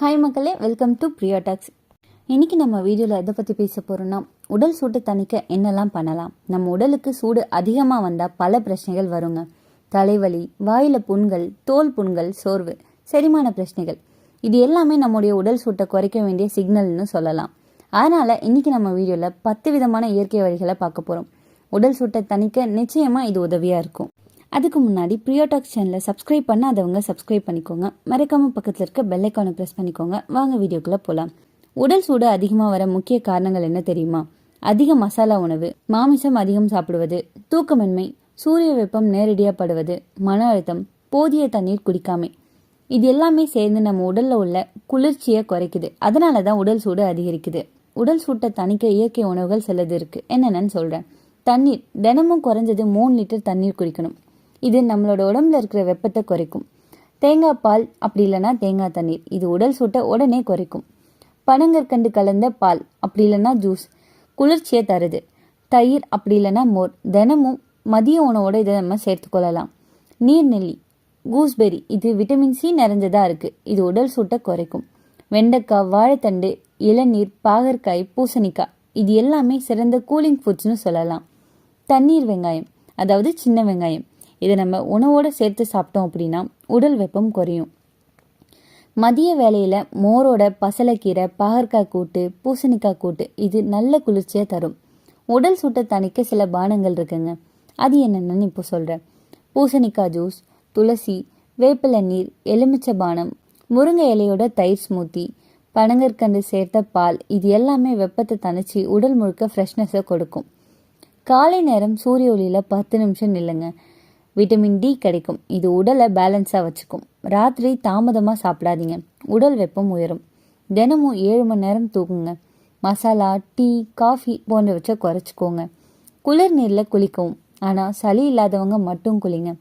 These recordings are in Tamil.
ஹாய் மக்களே, வெல்கம் டு பிரியா டாக்ஸ். இன்றைக்கி நம்ம வீடியோவில் எதை பற்றி பேச போகிறோம்னா, உடல் சூட்டை தணிக்க என்னெல்லாம் பண்ணலாம். நம்ம உடலுக்கு சூடு அதிகமாக வந்தால் பல பிரச்சனைகள் வருங்க. தலைவலி, வாயில் புண்கள், தோல் புண்கள், சோர்வு, செரிமான பிரச்சனைகள், இது எல்லாமே நம்முடைய உடல் சூட்டை குறைக்க வேண்டிய சிக்னல்னு சொல்லலாம். அதனால் இன்றைக்கி நம்ம வீடியோவில் 10 விதமான இயற்கை வழிகளை பார்க்க போகிறோம். உடல் சூட்டை தணிக்க நிச்சயமாக இது உதவியாக இருக்கும். அதுக்கு முன்னாடி பிரியா டாக்ஸ் சேனலை சப்ஸ்கிரைப் பண்ணாதவங்க சப்ஸ்கிரைப் பண்ணிக்கோங்க. மறக்காமல் பக்கத்தில் இருக்க பெல் ஐக்கானை ப்ரெஸ் பண்ணிக்கோங்க. வாங்க வீடியோக்குள்ளே போகலாம். உடல் சூடு அதிகமாக வர முக்கிய காரணங்கள் என்ன தெரியுமா? அதிக மசாலா உணவு, மாமிசம் அதிகம் சாப்பிடுவது, தூக்கமின்மை, சூரிய வெப்பம் நேரடியாக படுவது, மன அழுத்தம், போதிய தண்ணீர் குடிக்காமை, இது எல்லாமே சேர்ந்து நம்ம உடலில் உள்ள குளிர்ச்சியை குறைக்குது. அதனால தான் உடல் சூடு அதிகரிக்குது. உடல் சூட்டை தணிக்க இயற்கை உணவுகள் சிலது இருக்குது. என்னென்னு சொல்கிறேன். தண்ணீர் தினமும் குறைஞ்சது 3 லிட்டர் தண்ணீர் குடிக்கணும். இது நம்மளோட உடம்புல இருக்கிற வெப்பத்தை குறைக்கும். தேங்காய் பால், அப்படி இல்லைன்னா தேங்காய் தண்ணீர், இது உடல் சூட்டை உடனே குறைக்கும். பனங்கற்கண்டு கலந்த பால், அப்படி இல்லைன்னா ஜூஸ், குளிர்ச்சியை தருது. தயிர், அப்படி இல்லைன்னா மோர், தினமும் மதிய உணவோடு இதை நம்ம சேர்த்துக்கொள்ளலாம். நீர்நெல்லி, கூஸ்பெரி, இது விட்டமின் சி நிறைஞ்சதாக இருக்குது. இது உடல் சூட்டை குறைக்கும். வெண்டைக்காய், வாழைத்தண்டு, இளநீர், பாகற்காய், பூசணிக்காய், இது எல்லாமே சிறந்த கூலிங் ஃபுட்ஸ்னு சொல்லலாம். தண்ணீர் வெங்காயம், அதாவது சின்ன வெங்காயம், இதை நம்ம உணவோடு சேர்த்து சாப்பிட்டோம் அப்படின்னா உடல் வெப்பம் குறையும். மதிய வேளையில் மோரோட பசலைக்கீரை, பாகற்காய் கூட்டு, பூசணிக்காய் கூட்டு, இது நல்ல குளிர்ச்சியை தரும். உடல் சூட்டை தணிக்க சில பானங்கள் இருக்குங்க. அது என்னென்னு இப்போ சொல்கிறேன். பூசணிக்காய் ஜூஸ், துளசி, வேப்பிலை நீர், எலுமிச்சை பானம், முருங்கை இலையோட தயிர் ஸ்மூத்தி, பனங்கற்கண்டு சேர்த்த பால், இது எல்லாமே வெப்பத்தை தணிச்சு உடல் முழுக்க ஃப்ரெஷ்னஸை கொடுக்கும். காலை நேரம் சூரிய ஒளியில் 10 நிமிஷம் நில்லுங்க. விட்டமின் டி கிடைக்கும். இது உடலை பேலன்ஸாக வச்சுக்கும். ராத்திரி தாமதமாக சாப்பிடாதீங்க, உடல் வெப்பம் உயரும். தினமும் 7 மணி நேரம் தூங்குங்க. மசாலா, டீ, காஃபி போன்றவற்றை குறைச்சிக்கோங்க. குளிர் நீரில் குளிக்கவும், ஆனால் சளி இல்லாதவங்க மட்டும் குளிங்க.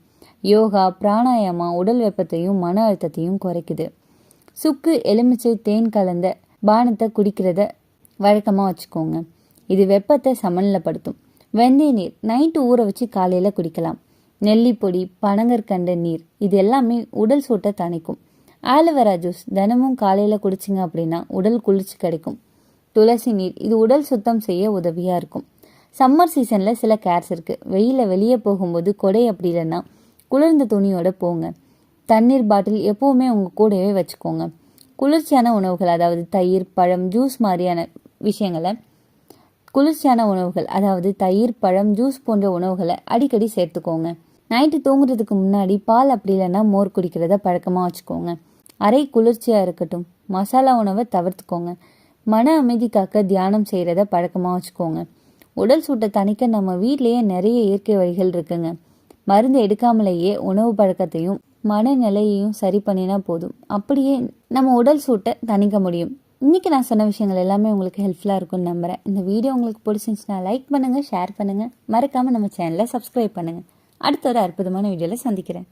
யோகா, பிராணாயாமா உடல் வெப்பத்தையும் மன அழுத்தத்தையும் குறைக்குது. சுக்கு, எலுமிச்சை, தேன் கலந்த பானத்தை குடிக்கிறத வழக்கமாக வச்சுக்கோங்க. இது வெப்பத்தை சமநிலைப்படுத்தும். வெந்தய நீர் நைட்டு ஊற வச்சு காலையில் குடிக்கலாம். நெல்லிப்பொடி, பனங்கற்கண்டு நீர், இது எல்லாமே உடல் சூட்டை தணிக்கும். ஆலோவேரா ஜூஸ் தினமும் காலையில் குடிச்சிங்க அப்படின்னா உடல் குளிர்ச்சி கிடைக்கும். துளசி நீர், இது உடல் சுத்தம் செய்ய உதவியாக இருக்கும். சம்மர் சீசனில் சில கேர்ஸ் இருக்குது. வெயிலில் வெளியே போகும்போது கொடை, அப்படி இல்லைன்னா குளிர்ந்த துணியோட போங்க. தண்ணீர் பாட்டில் எப்போவுமே உங்கள் கூடவே வச்சுக்கோங்க. குளிர்ச்சியான உணவுகள், அதாவது தயிர், பழம், ஜூஸ் மாதிரியான விஷயங்களை, குளிர்ச்சியான உணவுகள் அதாவது தயிர், பழம், ஜூஸ் போன்ற உணவுகளை அடிக்கடி சேர்த்துக்கோங்க. நைட்டு தூங்குறதுக்கு முன்னாடி பால், அப்படி இல்லைன்னா மோர் குடிக்கிறத பழக்கமாக வச்சுக்கோங்க. அரை குளிர்ச்சியாக இருக்கட்டும். மசாலா உணவை தவிர்த்துக்கோங்க. மன அமைதி காக்க தியானம் செய்கிறத பழக்கமாக வச்சுக்கோங்க. உடல் சூட்டை தணிக்க நம்ம வீட்லேயே நிறைய இயற்கை வழிகள் இருக்குங்க. மருந்து எடுக்காமலேயே உணவு பழக்கத்தையும் மனநிலையையும் சரி பண்ணினா போதும். அப்படியே நம்ம உடல் சூட்டை தணிக்க முடியும். இன்றைக்கி நான் சொன்ன விஷயங்கள் எல்லாமே உங்களுக்கு ஹெல்ப்ஃபுல்லாக இருக்கும்னு நம்புகிறேன். இந்த வீடியோ உங்களுக்கு பிடிச்சிருந்துச்சுன்னா லைக் பண்ணுங்கள், ஷேர் பண்ணுங்கள், மறக்காமல் நம்ம சேனலை சப்ஸ்கிரைப் பண்ணுங்கள். அடுத்த ஒரு அற்புதமான வீடியோவில் சந்திக்கிறேன்.